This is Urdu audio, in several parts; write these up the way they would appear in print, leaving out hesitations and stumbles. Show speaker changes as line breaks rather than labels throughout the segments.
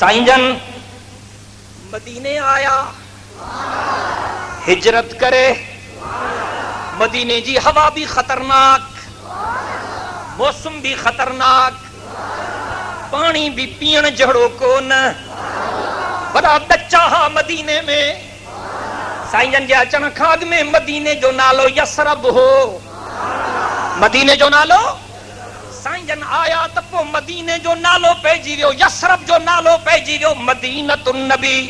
سائیں جن مدینے آیا ہجرت کرے مدینے جی ہوا بھی خطرناک موسم بھی خطرناک پانی بھی پین جڑو کو نہ بڑا ڈچا ہا مدینے میں سائیں جن جے اچن کھاد میں مدینے جو نالو یسرب ہو مدینے جو نالو سائیں جن آیا تپو مدینے جو نالو پیجی ویو یسرب جو نالو پیجی ویو مدینۃ النبی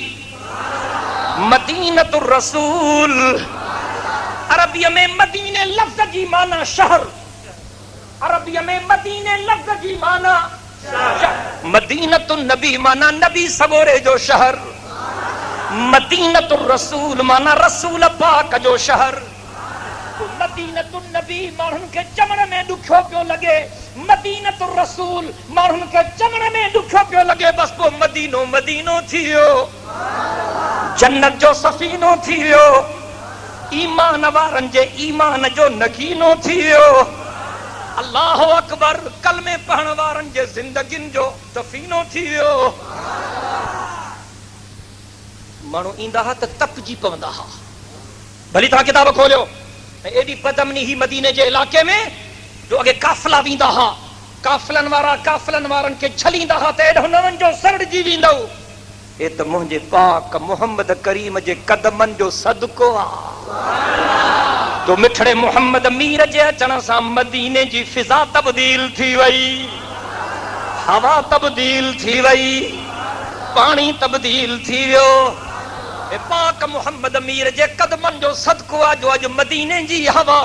مدینۃ الرسول عربی میں مدینے لفظ جی معنی شہر عربی میں مدینے لفظ جی معنی مدینۃ النبی معنی نبی سگورے جو شہر مدینۃ الرسول معنی رسول پاک جو شہر مدینۃ النبی مانن کے چمن میں دکھو پیو لگے مدینۃ الرسول مانن کے چمن میں دکھو پیو لگے بس وہ مدینو مدینو تھیو جنت جو سفینو تھیو ایمان وارن جے ایمان جو نگینو تھیو اللہ اکبر کلمے پڑھن وارن جے زندگین جو دفینو تھیو مانو ایندا تے تپ جی پوندا ہا بھلی تا کتاب کھولو ایڈی بدمنی ہی مدینے جے علاقے میں جو اگے قافلہ ویندا ہا قافلن وارن کے چھلیندا ہا تے ڈھنون جو سرڑ جی ویندو اے تے منجے پاک محمد کریم جے قدمن جو صدقو آ تو مٹھڑے محمد میر جے اچن سان مدینے جی فضا تبدیل تھی وئی ہوا تبدیل تھی وئی پانی تبدیل تھی ویو اے پاک محمد میر جے قدمن جو صدقو آ جو اج مدینے جی ہوا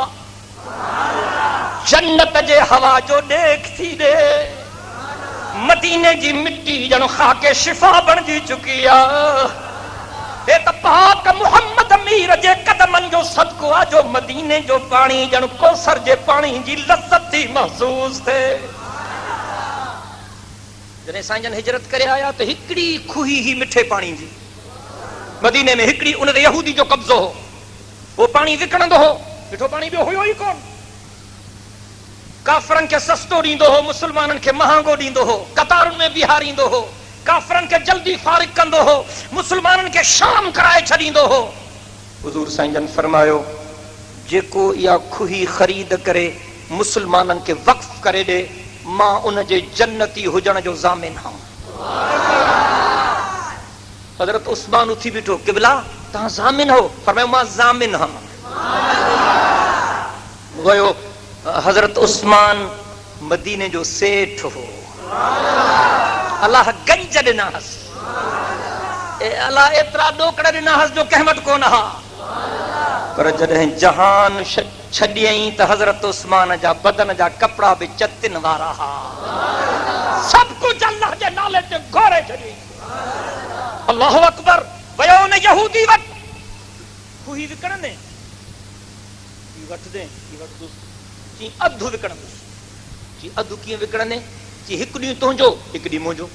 جنت جے ہوا جو دیکھ تھی دے مدینے جی مٹی جنو خاک شفا بن جی چکی آ اے تا پاک محمد میر جے قدمن جو صدقو آ جو مدینے جو پانی جنو کوثر جے پانی جی لذت تھی محسوس تھے جنہیں سائیں جن ہجرت کرے آیا تو ہکڑی کھوئی ہی مٹھے پانی جی مدینے میں ہکڑی انہیں یہودی جو قبضو ہو وہ پانی وکڑند ہو مٹھو پانی بھی ہوئی کون کافرن کے سستو ڈیندو ہو مسلمانن کے مہانگو ڈیندو ہو قطارن میں بہاریندو ہو کافرن کے جلدی فارغ کندو ہو مسلمانن کے شام کرائے چھڑیندو ہو حضور سائیں جن فرمایو جے کو یا کھوئی خرید کرے مسلمانن کے وقف کرے دے ماں ان جے جنتی ہوجن جو ضامن ہاں حضرت عثمان اٹھی بیٹھو قبلہ تہاں ضامن ہو فرمایا ماں ضامن ہاں گویو حضرت عثمان مدینے جو سیٹھ ہو اللہ گنج ڈنا ہس اللہ اترا ڈوکڑ ڈنا ہس جو کہمت کو نہا پر جڏهن جہان چھڈیئیں ته حضرت عثمان جا بدن جا کپڑا بھی چتن وارا ہا سب کچھ اللہ جے نالے تے گھورے چھڈی اللہ اکبر ویو نے یہودی وٹ کوئی وکڑن دے کی وٹ دے کی وٹ دوس چی ادھو وکڑن دوس چی ادھو کیے وکڑن دے چی ہکڑی تونجو ہکڑی مونجو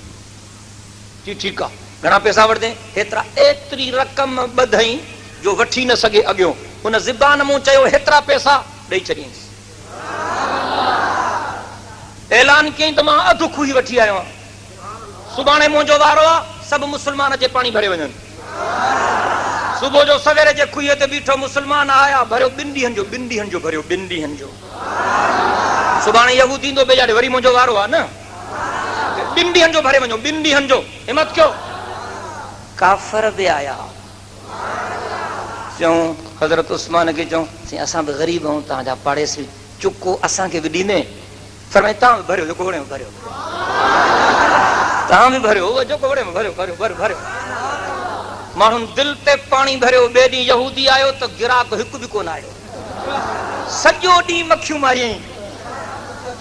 چی ٹھیک ہے گھنا پیسہ وٹ دیں ہیترا ایتری رقم بدھائیں جو وٹھی نہ سگے اگیوں ان زبان موں چاہیو ہترا پیسہ ڈئی چھڑیں اعلان کہیں تو ماں ادھو کھوئی وٹھی آیا صبح موں جو وارو سب مسلمان جے پانی بھرے ونن صبح جو سویرے جے کھوئی تے بیٹھو مسلمان آیا بھریو بندی ہن جو بھریو بندی ہن جو صبح یہودی دو بیجاڑے وری موں جو وارو آ نا بندی ہن جو بھرے ونجو بندی ہن جو ہمت کیوں کافر بھی آیا چوں حضرت عثمان کے چوں اساں بھی غریب ہوں تاں جا پاڑے سے چکو اساں کے بھی دینے فرمائے تاں بھریو جو کوڑے میں بھریو تاں بھی بھریو جو کوڑے میں بھریو مانن دل تے پانی بھریو بے ڈی یہودی آیو تو گراک ہک بھی کون آیو سجو ڈی مکھیوں ماریں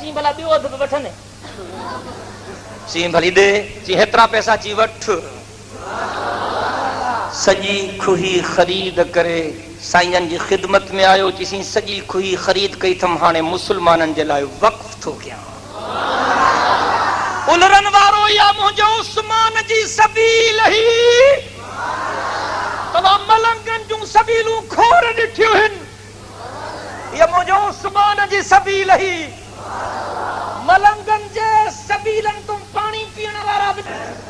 چی بھلا بیو ادھ وٹھنے چی بھلی دے چی ہترا پیسہ چی وٹھ سجی کھوئی خرید کرے سائیں جی خدمت میں آیو چیسی سجی کھوئی خرید کئی تھم ہانے مسلمانن جے لائے وقف تھو کیا الرن وارو یا مجھے عثمان جی سبیل ہی تو ملنگن جو سبیلوں کھور ڈٹھیو ہن یا مجھے عثمان جی سبیل ہی ملنگن جے سبیلن تم پانی